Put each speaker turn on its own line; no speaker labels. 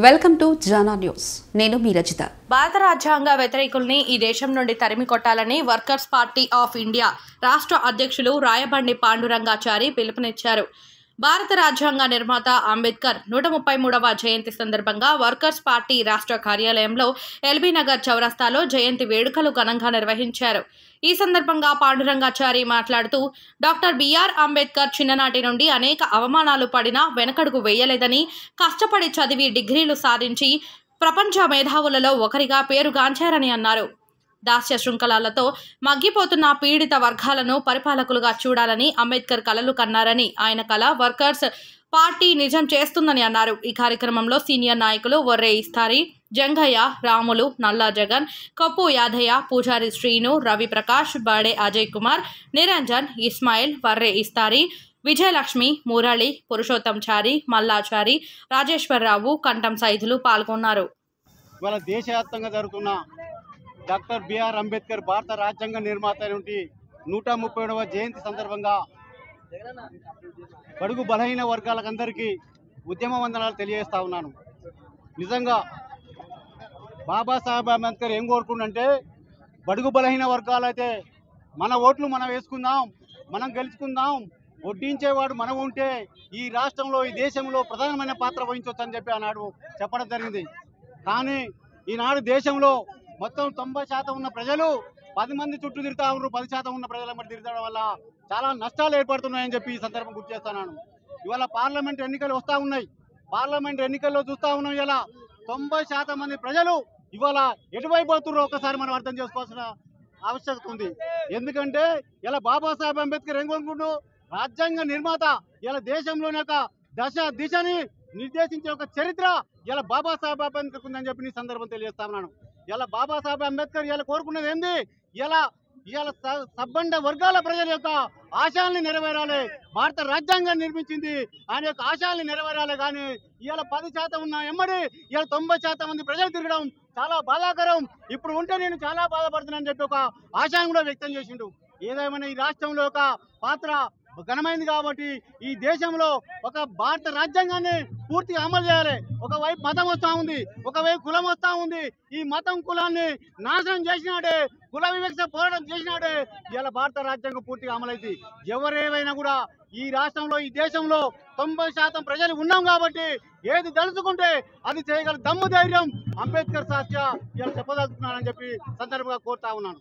Welcome to Jana news. నేను మీ రజిత.
భారత రాజ్యాంగ వ్యతిరేకుల్ని ఈ దేశం నుండి తరిమి కొట్టాలని వర్కర్స్ పార్టీ ఆఫ్ ఇండియా రాష్ట్ర అధ్యక్షులు రాయబండి పాండురంగాచారి పిలుపునిచ్చారు. భారత రాజ్యాంగ నిర్మాత అంబేద్కర్ 133వ జయంతి సందర్భంగా వర్కర్స్ పార్టీ రాష్ట్ర కార్యాలయంలో ఎల్బీ నగర్ చౌరస్తాలో జయంతి వేడుకలు ఘనంగా నిర్వహించారు. ఈ సందర్భంగా పాండురంగాచారి మాట్లాడుతూ డాక్టర్ బిఆర్ అంబేద్కర్ చిన్ననాటి నుండి అనేక అవమానాలు పడినా వెనకడుగు వేయలేదని, కష్టపడి చదివి డిగ్రీలు సాధించి ప్రపంచ మేధావులలో ఒకరిగా పేరుగాంచారని అన్నారు. దాస్య శృంఖలాలతో మగ్గిపోతున్న పీడిత వర్గాలను పరిపాలకులుగా చూడాలని అంబేద్కర్ కలలు కన్నారని, ఆయన కల వర్కర్స్ పార్టీ నిజం చేస్తుందని అన్నారు. ఈ కార్యక్రమంలో సీనియర్ నాయకులు వర్రే ఇస్తారి, జంగయ్య, రాములు, నల్లా జగన్, కప్పు యాదయ్య, పూజారి శ్రీను, రవి ప్రకాష్, బడే అజయ్ కుమార్, నిరంజన్, ఇస్మాయిల్, వర్రే ఇస్తారి, విజయలక్ష్మి, మురళి, పురుషోత్తం చారి, మల్లాచారి, రాజేశ్వరరావు, కంఠం సైదులు పాల్గొన్నారు.
దేశవ్యాప్తంగా జరుగుతున్న డాక్టర్ బిఆర్ అంబేద్కర్ భారత రాజ్యాంగ నిర్మాత నుండి 137వ జయంతి సందర్భంగా బడుగు బలహీన వర్గాలకందరికీ ఉద్యమ వందనాలు తెలియజేస్తా ఉన్నాను. నిజంగా బాబాసాహెబ్ అంబేద్కర్ ఏం కోరుకుంటే, బడుగు బలహీన వర్గాలైతే మన ఓట్లు మనం వేసుకుందాం, మనం గెలుచుకుందాం, వడ్డించేవాడు మనం ఉంటే ఈ రాష్ట్రంలో ఈ దేశంలో ప్రధానమైన పాత్ర వహించవచ్చు అని చెప్పి ఆనాడు చెప్పడం జరిగింది. కానీ ఈనాడు దేశంలో మొత్తం 90% ఉన్న ప్రజలు 10 మంది చుట్టూ తిరుగుతా ఉన్నారు. 10% ఉన్న ప్రజల మధ్య తిరగడం వల్ల చాలా నష్టాలు ఏర్పడుతున్నాయని చెప్పి ఈ సందర్భం గుర్తు చేస్తున్నాను. ఇవాళ పార్లమెంట్ ఎన్నికలు వస్తూ ఉన్నాయి. పార్లమెంట్ ఎన్నికల్లో చూస్తూ ఉన్నాం, ఇలా 90% మంది ప్రజలు ఇవాళ ఎటువైపు పోతున్నారో ఒకసారి మనం అర్థం చేసుకోవాల్సిన ఆవశ్యకత ఉంది. ఎందుకంటే ఇలా బాబాసాహెబ్ అంబేద్కర్ ఏం కోరుకుంటూ, రాజ్యాంగ నిర్మాత ఇలా దేశంలోని ఒక దిశని నిర్దేశించే ఒక చరిత్ర ఇలా బాబాసాహెబ్ అంబేద్కర్ ఉందని చెప్పి ఈ సందర్భం తెలియజేస్తా ఉన్నాను. ఇలా బాబాసాహెబ్ అంబేద్కర్ ఇలా కోరుకున్నది ఏంది, ఇలా సబ్బండ వర్గాల ప్రజల యొక్క ఆశయాల్ని నెరవేరాలి. భారత రాజ్యాంగాన్ని నిర్మించింది ఆయన యొక్క ఆశయాల్ని నెరవేరాలి. కానీ ఇవాళ 10% ఉన్న ఎమ్మడి ఇలా 90% మంది ప్రజలు తిరగడం చాలా బాధాకరం. ఇప్పుడు ఉంటే నేను చాలా బాధపడుతున్నానని చెప్పి ఒక ఆశయం కూడా వ్యక్తం చేసిండు. ఏదేమైనా ఈ రాష్ట్రంలో ఒక పాత్ర ఘనమైంది కాబట్టి ఈ దేశంలో ఒక భారత రాజ్యాంగాన్ని పూర్తిగా అమలు చేయాలి. ఒకవైపు మతం వస్తూ ఉంది, ఒకవైపు కులం వస్తూ ఉంది. ఈ మతం కులాన్ని నాశనం చేసినాడే, కుల వివక్ష పోరాటం చేసినాడే ఇలా భారత రాజ్యాంగం పూర్తిగా అమలైంది. ఎవరేమైనా కూడా ఈ రాష్ట్రంలో ఈ దేశంలో 90% ప్రజలు ఉన్నాం కాబట్టి ఏది తలుచుకుంటే అది చేయగల దమ్ము ధైర్యం అంబేద్కర్ సాక్షి ఇలా చెప్పదలుచుకున్నానని చెప్పి సందర్భంగా కోరుతా ఉన్నాను.